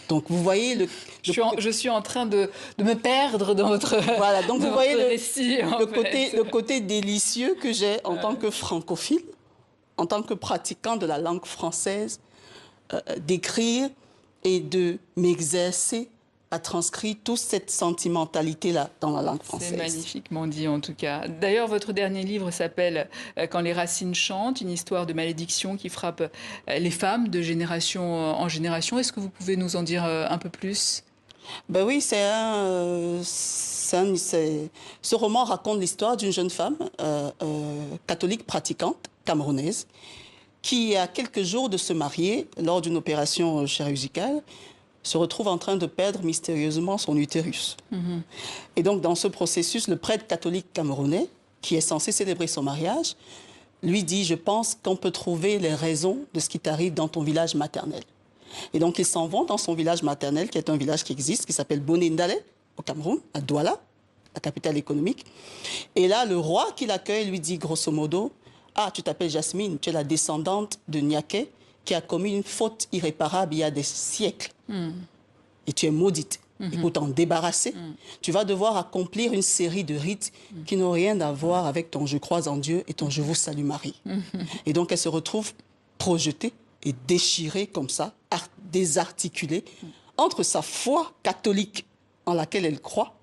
Donc, vous voyez Je suis en train de me perdre dans votre, voilà, donc vous voyez récit, le côté délicieux que j'ai en tant que francophile, en tant que pratiquant de la langue française, d'écrire et de m'exercer à transcrire toute cette sentimentalité-là dans la langue française. C'est magnifiquement dit en tout cas. D'ailleurs, votre dernier livre s'appelle « Quand les racines chantent », une histoire de malédiction qui frappe les femmes de génération en génération. Est-ce que vous pouvez nous en dire un peu plus ? Ben oui, ce roman raconte l'histoire d'une jeune femme catholique pratiquante, camerounaise, qui, à quelques jours de se marier, lors d'une opération chirurgicale, se retrouve en train de perdre mystérieusement son utérus. Et donc, dans ce processus, le prêtre catholique camerounais, qui est censé célébrer son mariage, lui dit « Je pense qu'on peut trouver les raisons de ce qui t'arrive dans ton village maternel ». Et donc, ils s'en vont dans son village maternel, qui est un village qui existe, qui s'appelle Bonendale, au Cameroun, à Douala, la capitale économique. Et là, le roi qui l'accueille lui dit, grosso modo, « Ah, tu t'appelles Jasmine, tu es la descendante de Niaké, qui a commis une faute irréparable il y a des siècles. Et tu es maudite. Et pour t'en débarrasser, tu vas devoir accomplir une série de rites qui n'ont rien à voir avec ton « je crois en Dieu » et ton « je vous salue Marie ». Et donc, elle se retrouve projetée et déchirée comme ça, désarticulée, entre sa foi catholique en laquelle elle croit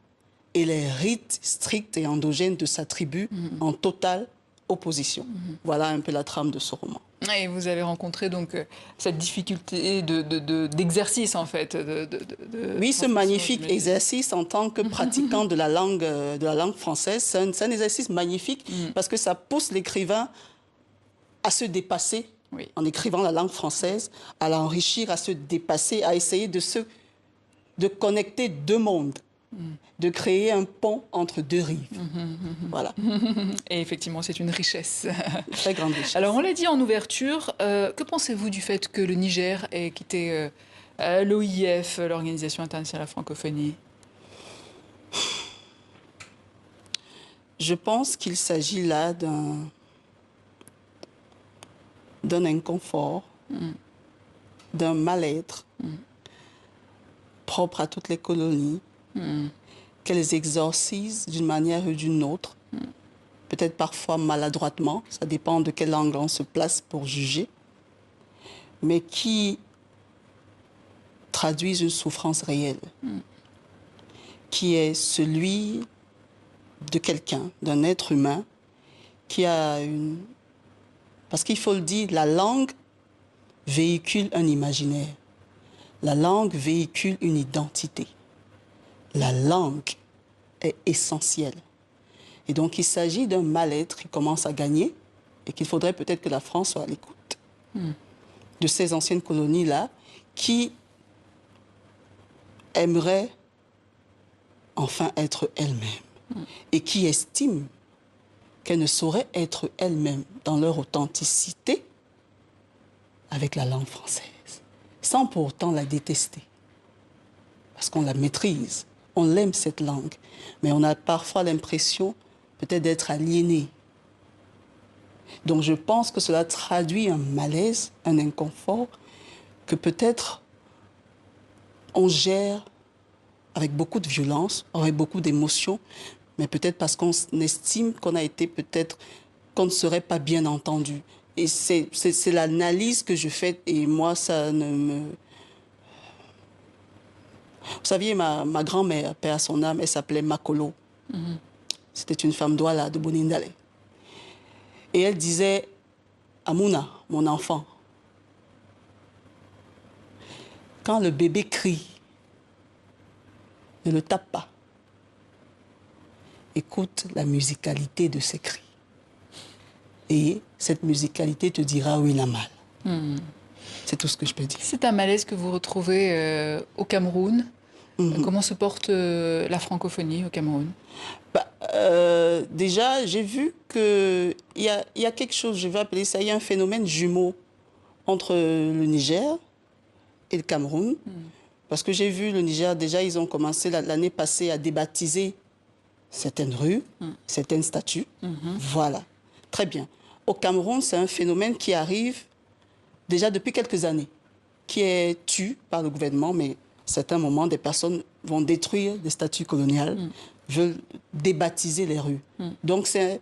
et les rites stricts et endogènes de sa tribu en totale opposition. Voilà un peu la trame de ce roman. Et vous avez rencontré donc cette difficulté d'exercice en fait. Oui, ce magnifique exercice en tant que pratiquant de la langue française, c'est un exercice magnifique parce que ça pousse l'écrivain à se dépasser en écrivant la langue française, à l'enrichir, à se dépasser, à essayer de connecter deux mondes. De créer un pont entre deux rives. Voilà. Et effectivement, c'est une richesse. Très grande richesse. Alors, on l'a dit en ouverture, que pensez-vous du fait que le Niger ait quitté l'OIF, l'Organisation internationale de la francophonie? Je pense qu'il s'agit là d'un inconfort, d'un mal-être propre à toutes les colonies, qu'elles exorcisent d'une manière ou d'une autre, peut-être parfois maladroitement, ça dépend de quel angle on se place pour juger, mais qui traduisent une souffrance réelle, qui est celui de quelqu'un, d'un être humain, qui a une... Parce qu'il faut le dire, la langue véhicule un imaginaire, la langue véhicule une identité. La langue est essentielle. Et donc, il s'agit d'un mal-être qui commence à gagner et qu'il faudrait peut-être que la France soit à l'écoute de ces anciennes colonies-là qui aimeraient enfin être elles-mêmes et qui estiment qu'elles ne sauraient être elles-mêmes dans leur authenticité avec la langue française, sans pour autant la détester, parce qu'on la maîtrise. On l'aime, cette langue, mais on a parfois l'impression peut-être d'être aliéné. Donc je pense que cela traduit un malaise, un inconfort, que peut-être on gère avec beaucoup de violence, avec beaucoup d'émotion, mais peut-être parce qu'on estime qu'on a été peut-être, qu'on ne serait pas bien entendu. Et c'est l'analyse que je fais, et moi, ça ne me... Vous saviez, ma grand-mère, paix à son âme, elle s'appelait Makolo. C'était une femme douala de Bonindale. Et elle disait, Amouna, mon enfant, quand le bébé crie, ne le tape pas. Écoute la musicalité de ses cris. Et cette musicalité te dira où il a mal. C'est tout ce que je peux dire. C'est un malaise que vous retrouvez au Cameroun. Comment se porte la francophonie au Cameroun? Déjà, j'ai vu qu'il y a quelque chose, je vais appeler ça, il y a un phénomène jumeau entre le Niger et le Cameroun. Parce que j'ai vu le Niger, déjà, ils ont commencé l'année passée à débaptiser certaines rues, certaines statues. Voilà, très bien. Au Cameroun, c'est un phénomène qui arrive déjà depuis quelques années, qui est tu par le gouvernement, mais certains moments, des personnes vont détruire des statues coloniales, veulent débaptiser les rues. Donc, c'est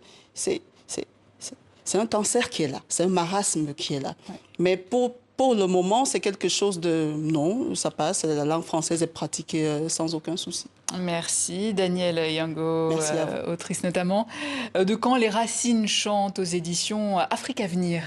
un cancer qui est là, c'est un marasme qui est là. Ouais. Mais pour le moment, c'est quelque chose de... Non, ça passe, la langue française est pratiquée sans aucun souci. Merci. Danielle Yango, autrice notamment. De Quand les racines chantent aux éditions Afrique Avenir.